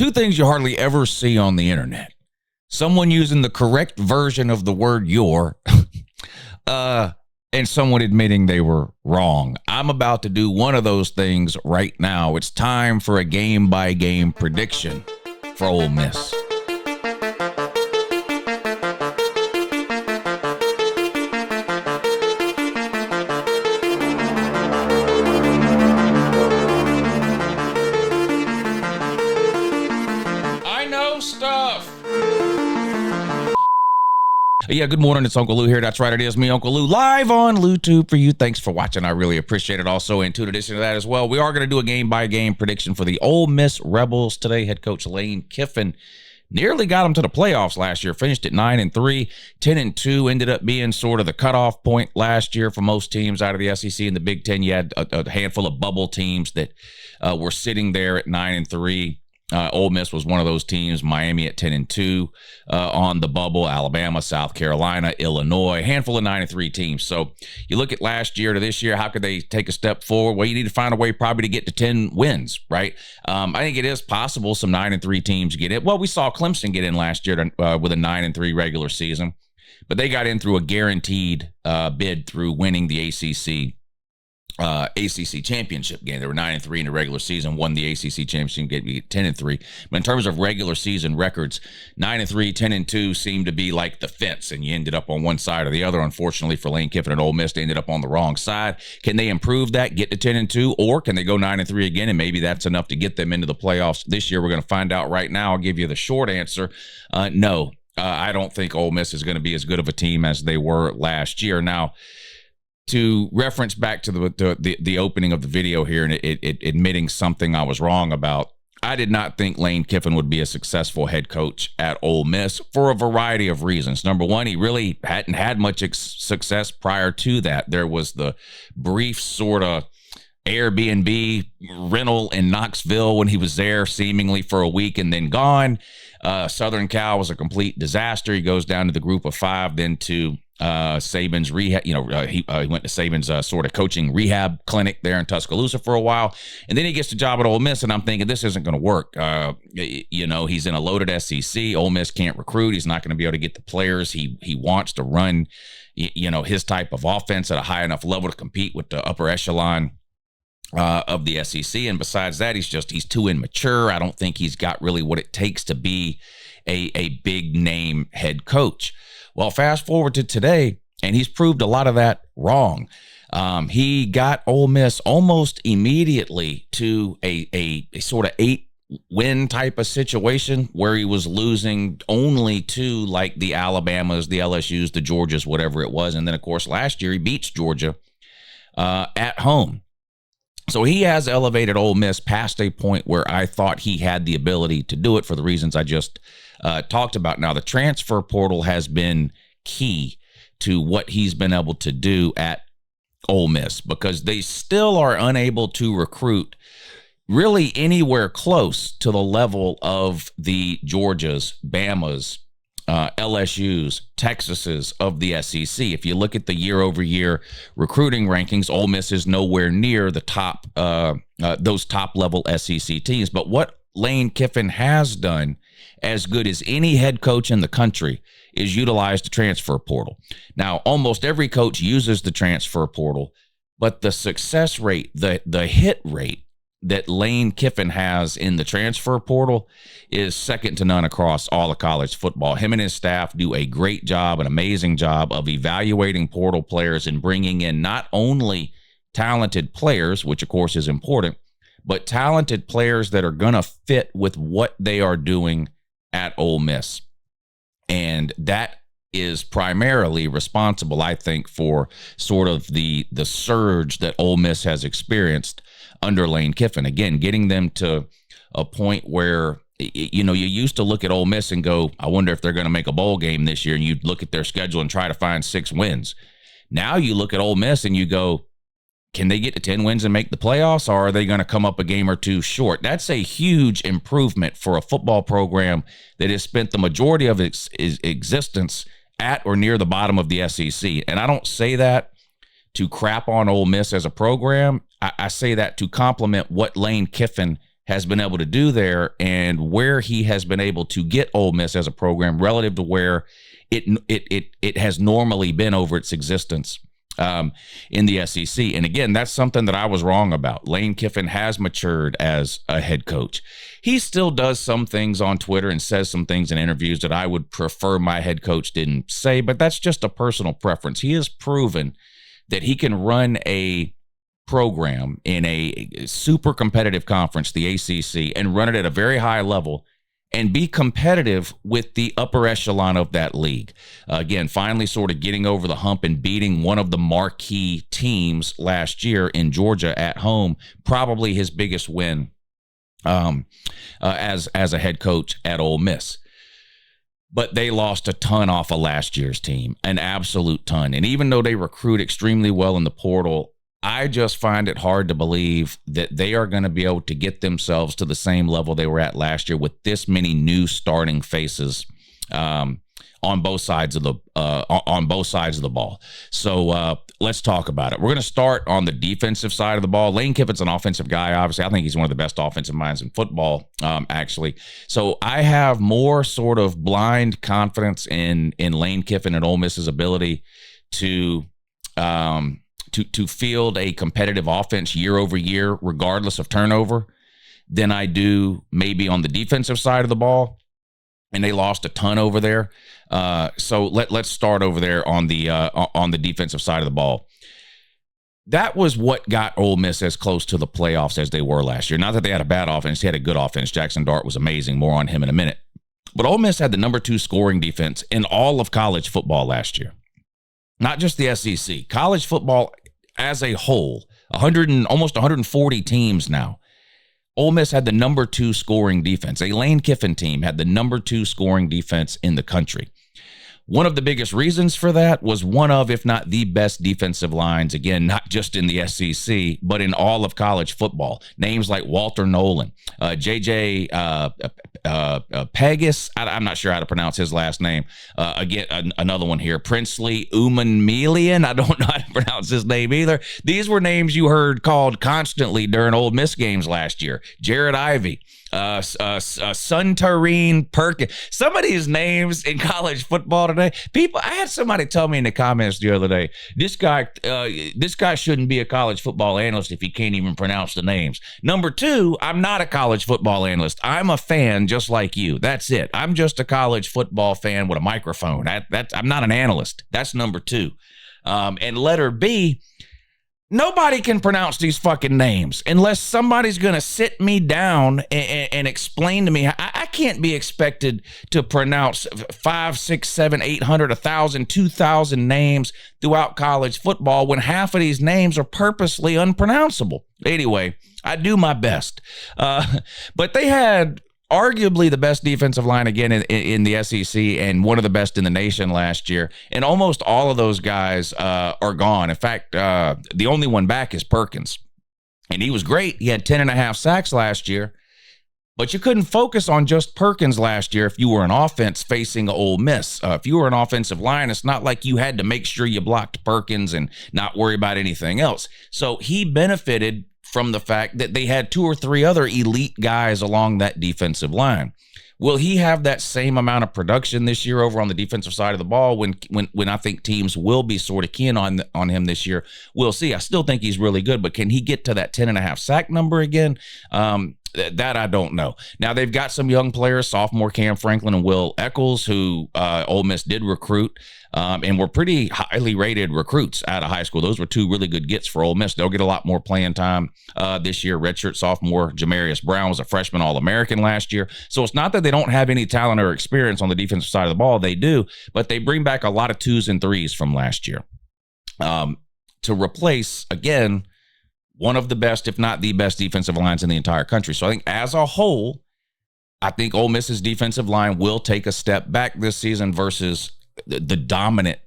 Two things you hardly ever see on the internet. Someone using the correct version of the word "your," and someone admitting they were wrong. I'm about to do one of those things right now. It's time for a game-by-game prediction for Ole Miss. Yeah, good morning. It's Uncle Lou here. That's right. It is me, Uncle Lou, live on LouTube for you. Thanks for watching. I really appreciate it. Also, in addition to that as well, we are going to do a game-by-game prediction for the Ole Miss Rebels today. Head coach Lane Kiffin nearly got them to the playoffs last year. Finished at 9-3, 10-2. Ended up being sort of the cutoff point last year for most teams out of the SEC and the Big Ten. You had a handful of bubble teams that were sitting there at 9-3. Ole Miss was one of those teams. Miami at 10-2 on the bubble. Alabama, South Carolina, Illinois, a handful of 9-3 teams. So you look at last year to this year, how could they take a step forward? Well, you need to find a way probably to get to 10 wins, right? I think it is possible some 9-3 teams get it. Well, we saw Clemson get in last year with a 9-3 regular season, but they got in through a guaranteed bid through winning the ACC championship game. They were 9-3 in the regular season, won the ACC championship game, 10-3. But in terms of regular season records, 9-3, 10-2 seemed to be like the fence, and you ended up on one side or the other. Unfortunately for Lane Kiffin and Ole Miss, they ended up on the wrong side. Can they improve that, get to 10-2, or can they go 9-3 again, and maybe that's enough to get them into the playoffs this year? We're going to find out right now. I'll give you the short answer. No. I don't think Ole Miss is going to be as good of a team as they were last year. Now, to reference back to the opening of the video here and it admitting something I was wrong about, I did not think Lane Kiffin would be a successful head coach at Ole Miss for a variety of reasons. Number one, he really hadn't had much success prior to that. There was the brief sort of Airbnb rental in Knoxville when he was there seemingly for a week and then gone. Southern Cal was a complete disaster. He goes down to the group of five, then to Saban's rehab. He went to Saban's sort of coaching rehab clinic there in Tuscaloosa for a while, and then he gets the job at Ole Miss. And I'm thinking this isn't going to work. He's in a loaded SEC. Ole Miss can't recruit. He's not going to be able to get the players he wants to run. His type of offense at a high enough level to compete with the upper echelon of the SEC. And besides that, he's too immature. I don't think he's got really what it takes to be a big name head coach. Well, fast forward to today, and he's proved a lot of that wrong. He got Ole Miss almost immediately to a sort of 8-win type of situation where he was losing only to like the Alabamas, the LSUs, the Georgias, whatever it was. And then, of course, last year he beats Georgia at home. So he has elevated Ole Miss past a point where I thought he had the ability to do it for the reasons I just talked about. Now, the transfer portal has been key to what he's been able to do at Ole Miss because they still are unable to recruit really anywhere close to the level of the Georgias, Bamas, LSU's, Texas's of the SEC. If you look at the year-over-year recruiting rankings, Ole Miss is nowhere near the top, those top-level SEC teams. But what Lane Kiffin has done, as good as any head coach in the country, is utilize the transfer portal. Now, almost every coach uses the transfer portal, but the success rate, the hit rate that Lane Kiffin has in the transfer portal is second to none across all of college football. Him and his staff do a great job, an amazing job of evaluating portal players and bringing in not only talented players, which of course is important, but talented players that are going to fit with what they are doing at Ole Miss. And that is primarily responsible, I think, for sort of the surge that Ole Miss has experienced under Lane Kiffin. Again, getting them to a point where, you used to look at Ole Miss and go, I wonder if they're going to make a bowl game this year. And you'd look at their schedule and try to find 6 wins. Now you look at Ole Miss and you go, can they get to 10 wins and make the playoffs, or are they going to come up a game or two short? That's a huge improvement for a football program that has spent the majority of its existence at or near the bottom of the SEC. And I don't say that to crap on Ole Miss as a program. I say that to compliment what Lane Kiffin has been able to do there and where he has been able to get Ole Miss as a program relative to where it has normally been over its existence in the SEC. And again, that's something that I was wrong about. Lane Kiffin has matured as a head coach. He still does some things on Twitter and says some things in interviews that I would prefer my head coach didn't say, but that's just a personal preference. He has proven that he can run a program in a super competitive conference, the ACC, and run it at a very high level and be competitive with the upper echelon of that league. Again, finally sort of getting over the hump and beating one of the marquee teams last year in Georgia at home, probably his biggest win as a head coach at Ole Miss. But they lost a ton off of last year's team, an absolute ton. And even though they recruit extremely well in the portal, I just find it hard to believe that they are going to be able to get themselves to the same level they were at last year with this many new starting faces on both sides of the ball. So let's talk about it. We're going to start on the defensive side of the ball. Lane Kiffin's an offensive guy. Obviously, I think he's one of the best offensive minds in football, actually. So I have more sort of blind confidence in Lane Kiffin and Ole Miss's ability to field a competitive offense year over year, regardless of turnover, than I do maybe on the defensive side of the ball. And they lost a ton over there. So let's start over there on the defensive side of the ball. That was what got Ole Miss as close to the playoffs as they were last year. Not that they had a bad offense. They had a good offense. Jackson Dart was amazing. More on him in a minute. But Ole Miss had the number 2 scoring defense in all of college football last year. Not just the SEC. College football as a whole, almost 140 teams now. Ole Miss had the number 2 scoring defense. A Lane Kiffin team had the number 2 scoring defense in the country. One of the biggest reasons for that was one of, if not the best defensive lines, again, not just in the SEC, but in all of college football. Names like Walter Nolan, J.J. Pegas, I'm not sure how to pronounce his last name. Again, another one here, Princely Umanmielen. I don't know how to pronounce his name either. These were names you heard called constantly during Ole Miss games last year. Jared Ivey. Suntarine Perkins. Some of these names in college football today, I had somebody tell me in the comments the other day, this guy shouldn't be a college football analyst if he can't even pronounce the names. Number 2, I'm not a college football analyst. I'm a fan just like you. That's it. I'm just a college football fan with a microphone. I'm not an analyst. That's number 2. And letter B, nobody can pronounce these fucking names unless somebody's going to sit me down and explain to me. I can't be expected to pronounce 5, 6, 7, 800, 1,000, 2,000 names throughout college football when half of these names are purposely unpronounceable. Anyway, I do my best. But they had arguably the best defensive line again in the SEC and one of the best in the nation last year. And almost all of those guys are gone. In fact, the only one back is Perkins. And he was great. He had 10.5 sacks last year. But you couldn't focus on just Perkins last year if you were an offense facing Ole Miss. If you were an offensive line, it's not like you had to make sure you blocked Perkins and not worry about anything else. So he benefited from the fact that they had 2 or 3 other elite guys along that defensive line. Will he have that same amount of production this year over on the defensive side of the ball when I think teams will be sort of keen on him this year? We'll see. I still think he's really good, but can he get to that 10.5 sack number again? That I don't know. Now, they've got some young players, sophomore Cam Franklin and Will Eccles, who Ole Miss did recruit and were pretty highly rated recruits out of high school. Those were 2 really good gets for Ole Miss. They'll get a lot more playing time this year. Redshirt sophomore Jamarius Brown was a freshman All-American last year. So it's not that they don't have any talent or experience on the defensive side of the ball. They do, but they bring back a lot of 2s and 3s from last year to replace, again, one of the best, if not the best defensive lines in the entire country. So I think as a whole, I think Ole Miss's defensive line will take a step back this season versus the dominant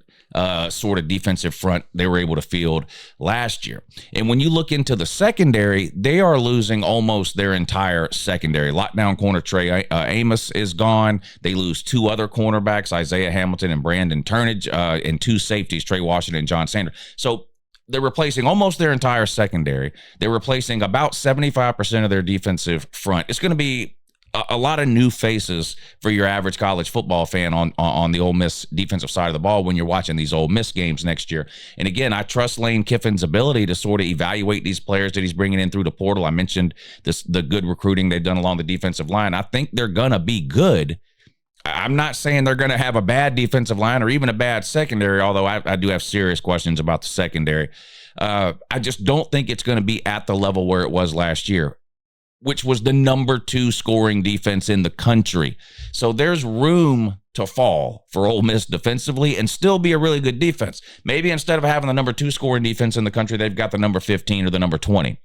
sort of defensive front they were able to field last year. And when you look into the secondary, they are losing almost their entire secondary. Lockdown corner Trey Amos is gone. They lose 2 other cornerbacks, Isaiah Hamilton and Brandon Turnage, and 2 safeties, Trey Washington and John Sanders. So they're replacing almost their entire secondary. They're replacing about 75% of their defensive front. It's going to be a lot of new faces for your average college football fan on the Ole Miss defensive side of the ball when you're watching these Ole Miss games next year. And again, I trust Lane Kiffin's ability to sort of evaluate these players that he's bringing in through the portal. I mentioned the good recruiting they've done along the defensive line. I think they're going to be good. I'm not saying they're going to have a bad defensive line or even a bad secondary, although I do have serious questions about the secondary. I just don't think it's going to be at the level where it was last year, which was the number 2 scoring defense in the country. So there's room to fall for Ole Miss defensively and still be a really good defense. Maybe instead of having the number 2 scoring defense in the country, they've got the number 15 or the number 20.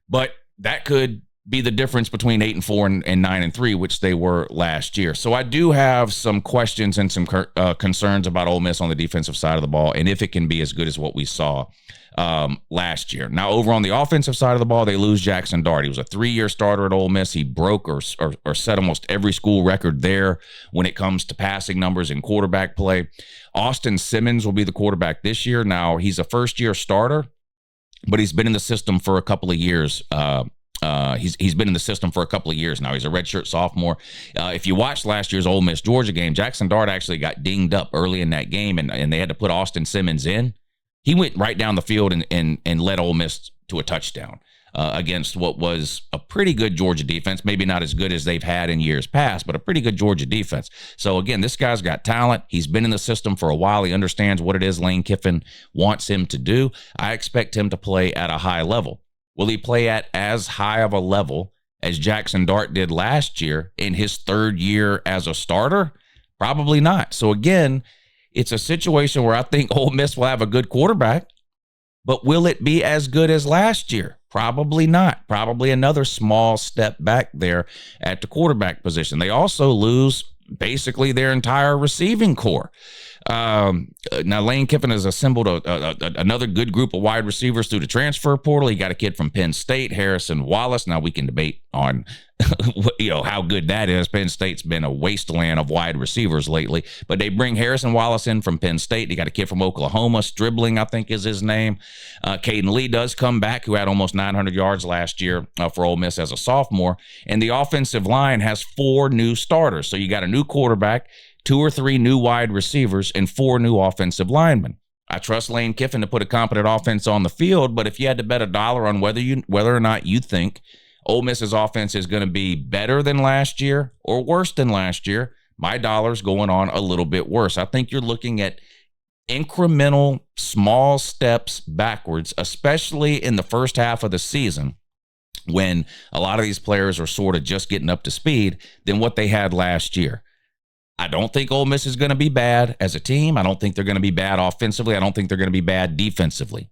But that could be the difference between 8-4 and 9-3, which they were last year. So I do have some questions and some concerns about Ole Miss on the defensive side of the ball and if it can be as good as what we saw last year. Now, over on the offensive side of the ball, they lose Jackson Dart. He was a 3-year starter at Ole Miss. He broke or set almost every school record there when it comes to passing numbers and quarterback play. Austin Simmons will be the quarterback this year. Now, he's a first-year starter, but he's been in the system for a couple of years. He's been in the system for a couple of years now. He's a redshirt sophomore. If you watched last year's Ole Miss Georgia game, Jackson Dart actually got dinged up early in that game, and they had to put Austin Simmons in. He went right down the field and led Ole Miss to a touchdown against what was a pretty good Georgia defense. Maybe not as good as they've had in years past, but a pretty good Georgia defense. So again, this guy's got talent. He's been in the system for a while. He understands what it is Lane Kiffin wants him to do. I expect him to play at a high level. Will he play at as high of a level as Jackson Dart did last year in his 3rd year as a starter? Probably not. So again, it's a situation where I think Ole Miss will have a good quarterback, but will it be as good as last year? Probably not. Probably another small step back there at the quarterback position. They also lose basically their entire receiving core. Now, Lane Kiffin has assembled another good group of wide receivers through the transfer portal. He got a kid from Penn State, Harrison Wallace. Now, we can debate on how good that is. Penn State's been a wasteland of wide receivers lately, but they bring Harrison Wallace in from Penn State. They got a kid from Oklahoma, Stribling, I think is his name. Caden Lee does come back, who had almost 900 yards last year for Ole Miss as a sophomore. And the offensive line has 4 new starters. So you got a new quarterback, 2 or 3 new wide receivers, and 4 new offensive linemen. I trust Lane Kiffin to put a competent offense on the field, but if you had to bet $1 on whether or not you think Ole Miss's offense is going to be better than last year or worse than last year, my dollar's going on a little bit worse. I think you're looking at incremental small steps backwards, especially in the first half of the season when a lot of these players are sort of just getting up to speed than what they had last year. I don't think Ole Miss is going to be bad as a team. I don't think they're going to be bad offensively. I don't think they're going to be bad defensively.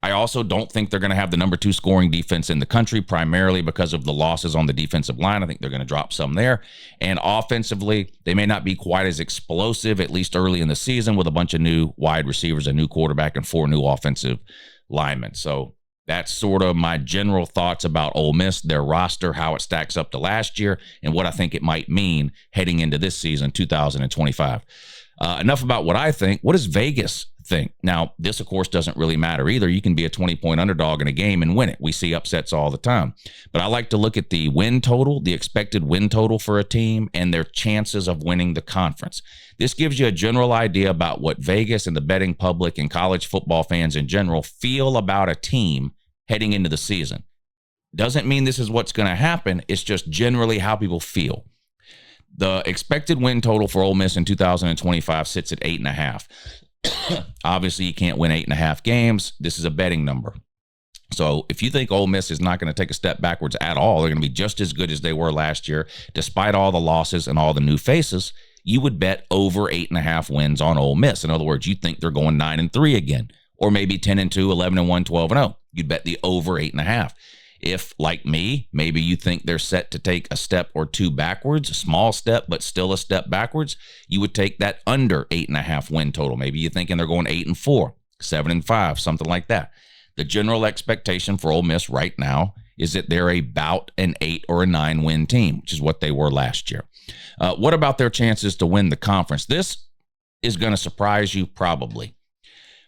I also don't think they're going to have the number 2 scoring defense in the country, primarily because of the losses on the defensive line. I think they're going to drop some there. And offensively, they may not be quite as explosive, at least early in the season, with a bunch of new wide receivers, a new quarterback, and 4 new offensive linemen. So that's sort of my general thoughts about Ole Miss, their roster, how it stacks up to last year, and what I think it might mean heading into this season, 2025. Enough about what I think. What does Vegas think? Now, this, of course, doesn't really matter either. You can be a 20-point underdog in a game and win it. We see upsets all the time. But I like to look at the win total, the expected win total for a team, and their chances of winning the conference. This gives you a general idea about what Vegas and the betting public and college football fans in general feel about a team heading into the season. Doesn't mean this is what's going to happen. It's just generally how people feel. The expected win total for Ole Miss in 2025 sits at 8.5. Obviously, you can't win 8.5 games. This is a betting number. So if you think Ole Miss is not going to take a step backwards at all, they're going to be just as good as they were last year, despite all the losses and all the new faces, you would bet over 8.5 wins on Ole Miss. In other words, you think they're going 9-3 again, or maybe 10-2, 11-1, 12-0. You'd bet the over 8.5. If, like me, maybe you think they're set to take a step or 2 backwards, a small step, but still a step backwards, you would take that under 8.5 win total. Maybe you're thinking they're going 8-4, 7-5, something like that. The general expectation for Ole Miss right now is that they're about an 8 or a 9 win team, which is what they were last year. What about their chances to win the conference? This is going to surprise you probably.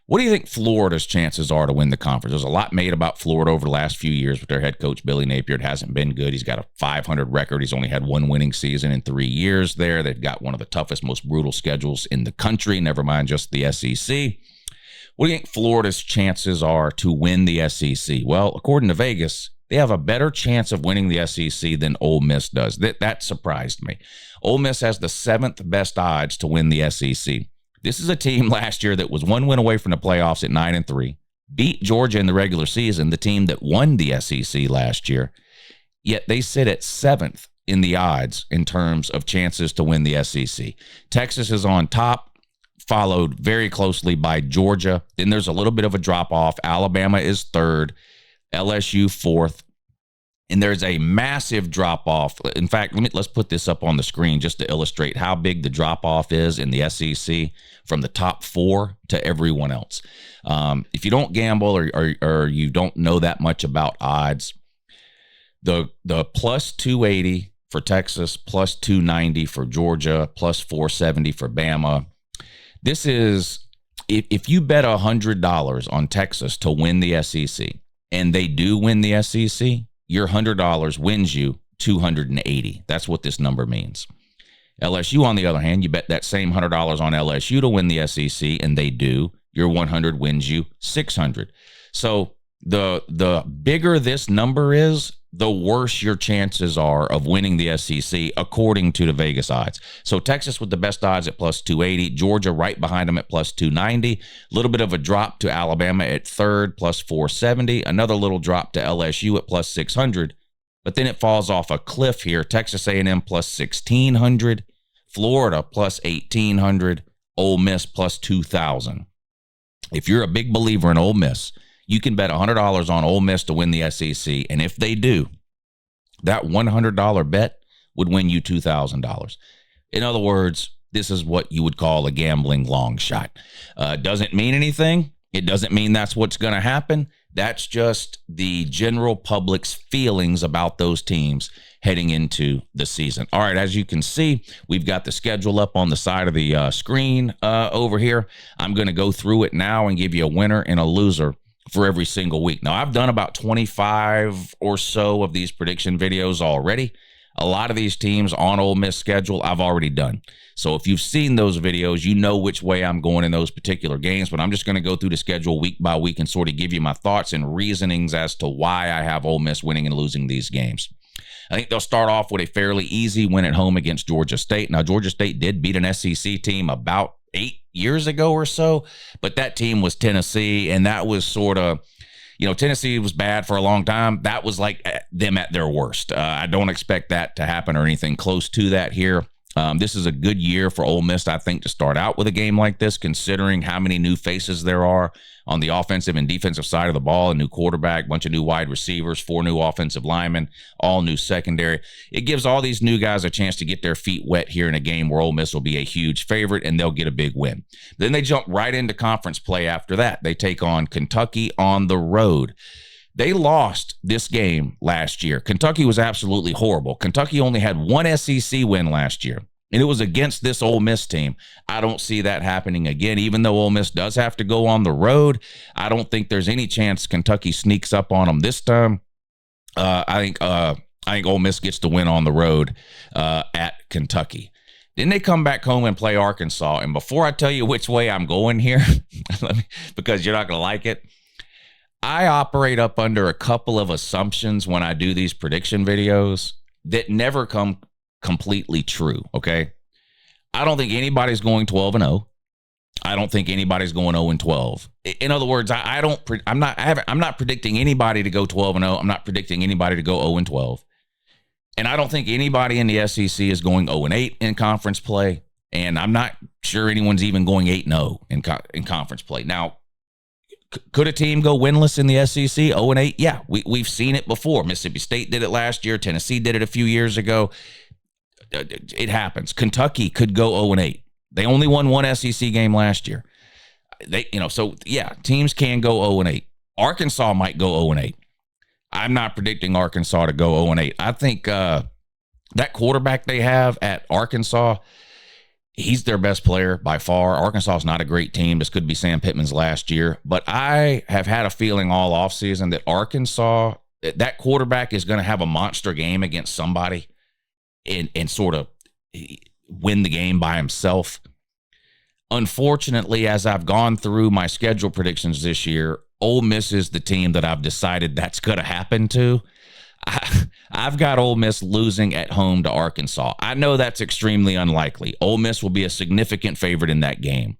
What do you think Florida's chances are to win the conference? There's a lot made about Florida over the last few years with their head coach, Billy Napier. It hasn't been good. He's got a 500 record. He's only had one winning season in 3 years there. They've got one of the toughest, most brutal schedules in the country, never mind just the SEC. What do you think Florida's chances are to win the SEC? Well, according to Vegas, they have a better chance of winning the SEC than Ole Miss does. That surprised me. Ole Miss has the 7th best odds to win the SEC. This is a team last year that was one win away from the playoffs at 9-3, beat Georgia in the regular season, the team that won the SEC last year, yet they sit at 7th in the odds in terms of chances to win the SEC. Texas is on top, followed very closely by Georgia. Then there's a little bit of a drop-off. Alabama is 3rd, LSU 4th. And there's a massive drop-off. In fact, let's put this up on the screen just to illustrate how big the drop-off is in the SEC from the top 4 to everyone else. If you don't gamble or you don't know that much about odds, the plus 280 for Texas, plus 290 for Georgia, plus 470 for Bama. This is, if you bet $100 on Texas to win the SEC, and they do win the SEC, your $100 wins you $280. That's what this number means. LSU, on the other hand, you bet that same $100 on LSU to win the SEC, and they do. Your 100 wins you $600. So the bigger this number is, the worse your chances are of winning the SEC, according to the Vegas odds. So Texas with the best odds at plus 280, Georgia right behind them at plus 290, a little bit of a drop to Alabama at 3rd, plus 470, another little drop to LSU at plus 600, but then it falls off a cliff here. Texas A&M plus 1,600, Florida plus 1,800, Ole Miss plus 2,000. If you're a big believer in Ole Miss, you can bet $100 on Ole Miss to win the SEC, and if they do, that $100 bet would win you $2,000. In other words, this is what you would call a gambling long shot. Doesn't mean anything. It doesn't mean that's what's going to happen. That's just the general public's feelings about those teams heading into the season. All right, as you can see, we've got the schedule up on the side of the screen over here. I'm going to go through it now and give you a winner and a loser for every single week. Now, I've done about 25 or so of these prediction videos already. A lot of these teams on Ole Miss schedule, I've already done. So if you've seen those videos, you know which way I'm going in those particular games, but I'm just going to go through the schedule week by week and sort of give you my thoughts and reasonings as to why I have Ole Miss winning and losing these games. I think they'll start off with a fairly easy win at home against Georgia State. Now, Georgia State did beat an SEC team about 8 years ago or so, but that team was Tennessee, and that was sort of, Tennessee was bad for a long time. That was like them at their worst. I don't expect that to happen or anything close to that here. This is a good year for Ole Miss, I think, to start out with a game like this, considering how many new faces there are on the offensive and defensive side of the ball. A new quarterback, bunch of new wide receivers, 4 new offensive linemen, all new secondary. It gives all these new guys a chance to get their feet wet here in a game where Ole Miss will be a huge favorite and they'll get a big win. Then they jump right into conference play after that. They take on Kentucky on the road. They lost this game last year. Kentucky was absolutely horrible. Kentucky only had one SEC win last year, and it was against this Ole Miss team. I don't see that happening again. Even though Ole Miss does have to go on the road, I don't think there's any chance Kentucky sneaks up on them this time. I think Ole Miss gets to win on the road at Kentucky. Then they come back home and play Arkansas. And before I tell you which way I'm going here, because you're not going to like it, I operate up under a couple of assumptions when I do these prediction videos that never come completely true, okay? I don't think anybody's going 12-0. I don't think anybody's going 0-12. In other words, I'm not predicting anybody to go 12-0. I'm not predicting anybody to go 0-12. And I don't think anybody in the SEC is going 0-8 in conference play, and I'm not sure anyone's even going 8-0 in conference play. Now, could a team go winless in the SEC, 0-8? Yeah, we've seen it before. Mississippi State did it last year. Tennessee did it a few years ago. It happens. Kentucky could go 0-8. They only won one SEC game last year. So yeah, teams can go 0-8. Arkansas might go 0-8. I'm not predicting Arkansas to go 0-8. I think that quarterback they have at Arkansas, He's their best player by far. Arkansas is not a great team. This could be Sam Pittman's last year. But I have had a feeling all offseason that Arkansas, that quarterback is going to have a monster game against somebody and sort of win the game by himself. Unfortunately, as I've gone through my schedule predictions this year, Ole Miss is the team that I've decided that's going to happen to. I've got Ole Miss losing at home to Arkansas. I know that's extremely unlikely. Ole Miss will be a significant favorite in that game.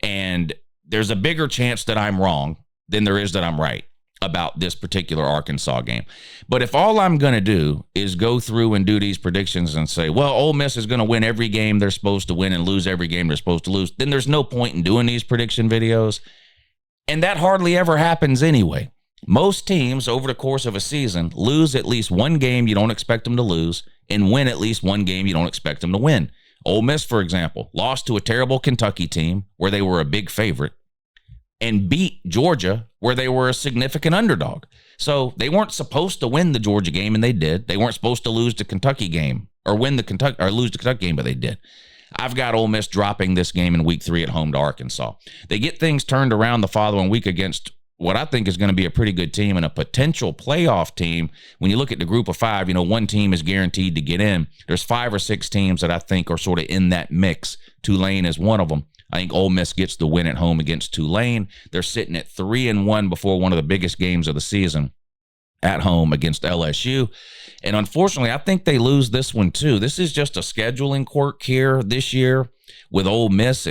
And there's a bigger chance that I'm wrong than there is that I'm right about this particular Arkansas game. But if all I'm going to do is go through and do these predictions and say, well, Ole Miss is going to win every game they're supposed to win and lose every game they're supposed to lose, then there's no point in doing these prediction videos. And that hardly ever happens anyway. Most teams over the course of a season lose at least one game you don't expect them to lose and win at least one game you don't expect them to win. Ole Miss, for example, lost to a terrible Kentucky team where they were a big favorite and beat Georgia where they were a significant underdog. So they weren't supposed to win the Georgia game, and they did. They weren't supposed to lose the Kentucky game or lose the Kentucky game, but they did. I've got Ole Miss dropping this game in week 3 at home to Arkansas. They get things turned around the following week against what I think is going to be a pretty good team and a potential playoff team. When you look at the group of 5, one team is guaranteed to get in. There's 5 or 6 teams that I think are sort of in that mix. Tulane is one of them. I think Ole Miss gets the win at home against Tulane. They're sitting at 3-1 before one of the biggest games of the season at home against LSU. And unfortunately, I think they lose this one too. This is just a scheduling quirk here this year with Ole Miss,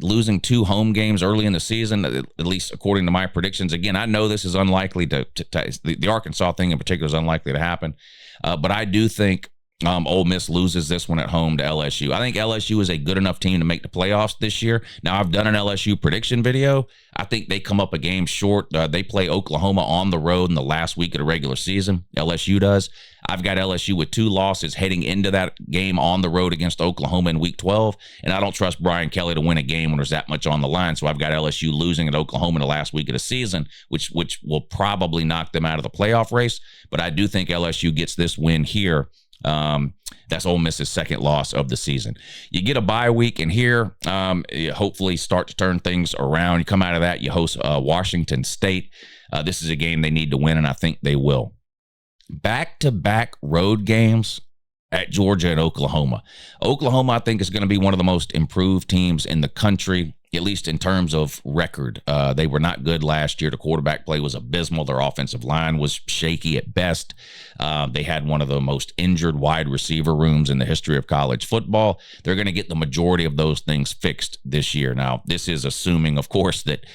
losing 2 home games early in the season, at least according to my predictions. Again, I know this is unlikely the Arkansas thing in particular is unlikely to happen. But I do think Ole Miss loses this one at home to LSU. I think LSU is a good enough team to make the playoffs this year. Now, I've done an LSU prediction video. I think they come up a game short. They play Oklahoma on the road in the last week of the regular season. LSU does. I've got LSU with 2 losses heading into that game on the road against Oklahoma in week 12. And I don't trust Brian Kelly to win a game when there's that much on the line. So I've got LSU losing at Oklahoma in the last week of the season, which will probably knock them out of the playoff race. But I do think LSU gets this win here. That's Ole Miss's second loss of the season. You get a bye week, and here you hopefully start to turn things around. You come out of that, you host Washington State. This is a game they need to win, and I think they will. Back-to-back road games at Georgia and Oklahoma. Oklahoma, I think, is going to be one of the most improved teams in the country, at least in terms of record. They were not good last year. The quarterback play was abysmal. Their offensive line was shaky at best. They had one of the most injured wide receiver rooms in the history of college football. They're going to get the majority of those things fixed this year. Now, this is assuming, of course, that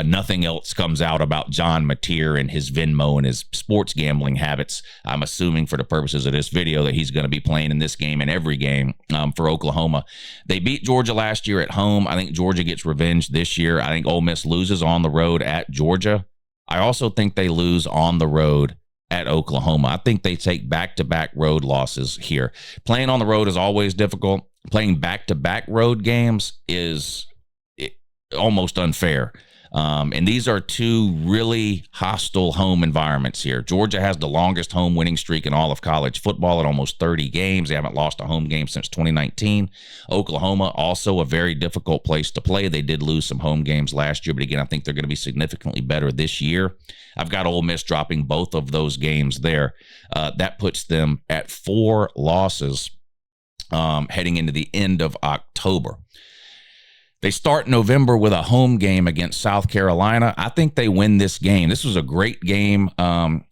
nothing else comes out about John Mateer and his Venmo and his sports gambling habits. I'm assuming for the purposes of this video that he's going to be playing in this game and every game for Oklahoma. They beat Georgia last year at home. I think Georgia gets revenge this year. I think Ole Miss loses on the road at Georgia. I also think they lose on the road at Oklahoma. I think they take back-to-back road losses here. Playing on the road is always difficult. Playing back-to-back road games is almost unfair. And these are 2 really hostile home environments here. Georgia has the longest home winning streak in all of college football at almost 30 games. They haven't lost a home game since 2019. Oklahoma, also a very difficult place to play. They did lose some home games last year, but again, I think they're going to be significantly better this year. I've got Ole Miss dropping both of those games there. That puts them at 4 losses heading into the end of October. They start November with a home game against South Carolina. I think they win this game. This was a great game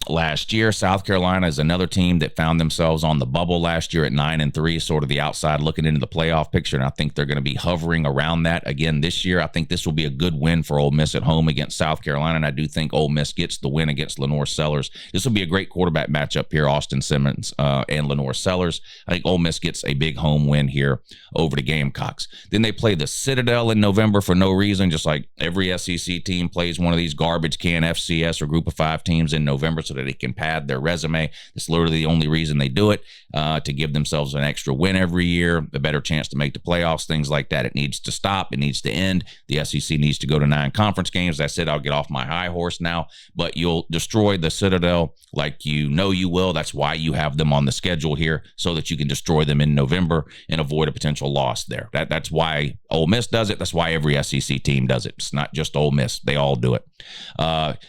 last year. South Carolina is another team that found themselves on the bubble last year at 9-3, sort of the outside looking into the playoff picture, and I think they're going to be hovering around that again this year. I think this will be a good win for Ole Miss at home against South Carolina, and I do think Ole Miss gets the win against Lenore Sellers. This will be a great quarterback matchup here, Austin Simmons and Lenore Sellers. I think Ole Miss gets a big home win here over the Gamecocks. Then they play the Citadel Citadel in November for no reason, just like every SEC team plays one of these garbage can FCS or group of 5 teams in November so that they can pad their resume. That's literally the only reason they do it, to give themselves an extra win every year, a better chance to make the playoffs, things like that. It needs to stop. It needs to end. The SEC needs to go to 9 conference games. That's it. I'll get off my high horse now, but you'll destroy the Citadel like you know you will. That's why you have them on the schedule here, so that you can destroy them in November and avoid a potential loss there. That's why Ole Miss does it. That's why every SEC team does it. It's not just Ole Miss. They all do it.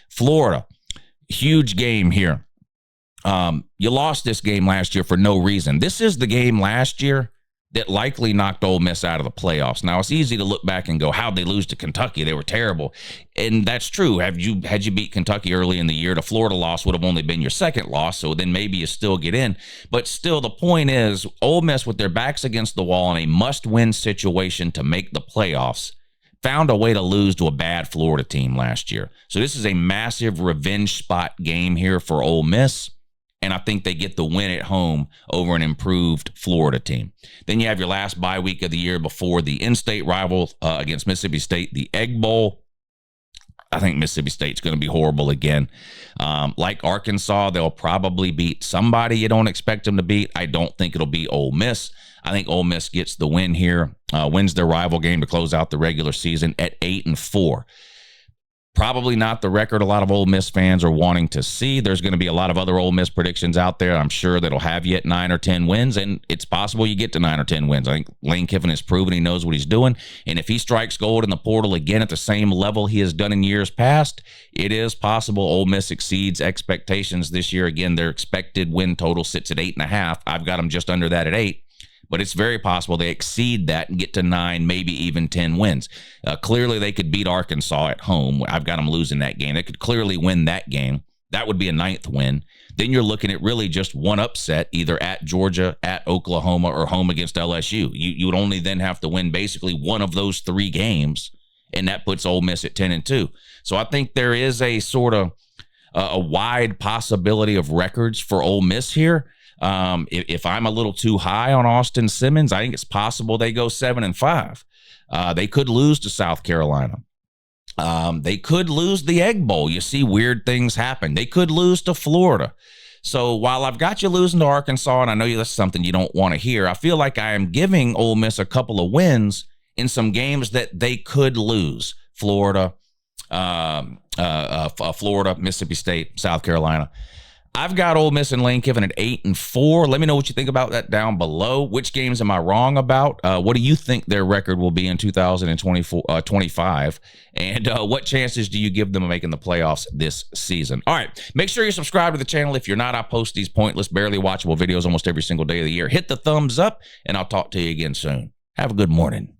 Florida, huge game here. You lost this game last year for no reason. This is the game last year that likely knocked Ole Miss out of the playoffs. Now, it's easy to look back and go, how'd they lose to Kentucky? They were terrible. And that's true. Had you beat Kentucky early in the year, the Florida loss would have only been your second loss, so then maybe you still get in. But still, the point is, Ole Miss, with their backs against the wall in a must-win situation to make the playoffs, found a way to lose to a bad Florida team last year. So this is a massive revenge spot game here for Ole Miss. And I think they get the win at home over an improved Florida team. Then you have your last bye week of the year before the in-state rival against Mississippi State, the Egg Bowl. I think Mississippi State's going to be horrible again. Like Arkansas, they'll probably beat somebody you don't expect them to beat. I don't think it'll be Ole Miss. I think Ole Miss gets the win here, wins their rival game to close out the regular season at 8-4. Probably not the record a lot of Ole Miss fans are wanting to see. There's going to be a lot of other Ole Miss predictions out there, I'm sure, that'll have you at 9 or 10 wins, and it's possible you get to 9 or 10 wins. I think Lane Kiffin has proven he knows what he's doing, and if he strikes gold in the portal again at the same level he has done in years past, it is possible Ole Miss exceeds expectations this year. Again, their expected win total sits at 8.5. I've got them just under that at 8. But it's very possible they exceed that and get to 9, maybe even 10 wins. Clearly, they could beat Arkansas at home. I've got them losing that game. They could clearly win that game. That would be a 9th win. Then you're looking at really just one upset, either at Georgia, at Oklahoma, or home against LSU. You would only then have to win basically one of those 3 games, and that puts Ole Miss at 10-2. So I think there is a sort of a wide possibility of records for Ole Miss here. If I'm a little too high on Austin Simmons, I think it's possible they go 7-5. They could lose to South Carolina. They could lose the Egg Bowl. You see weird things happen. They could lose to Florida. So while I've got you losing to Arkansas, and I know that's something you don't want to hear, I feel like I am giving Ole Miss a couple of wins in some games that they could lose. Florida, Mississippi State, South Carolina. I've got Ole Miss and Lane Kiffin at 8-4. Let me know what you think about that down below. Which games am I wrong about? What do you think their record will be in 2025? And what chances do you give them of making the playoffs this season? All right, make sure you subscribe to the channel. If you're not, I post these pointless, barely watchable videos almost every single day of the year. Hit the thumbs up, and I'll talk to you again soon. Have a good morning.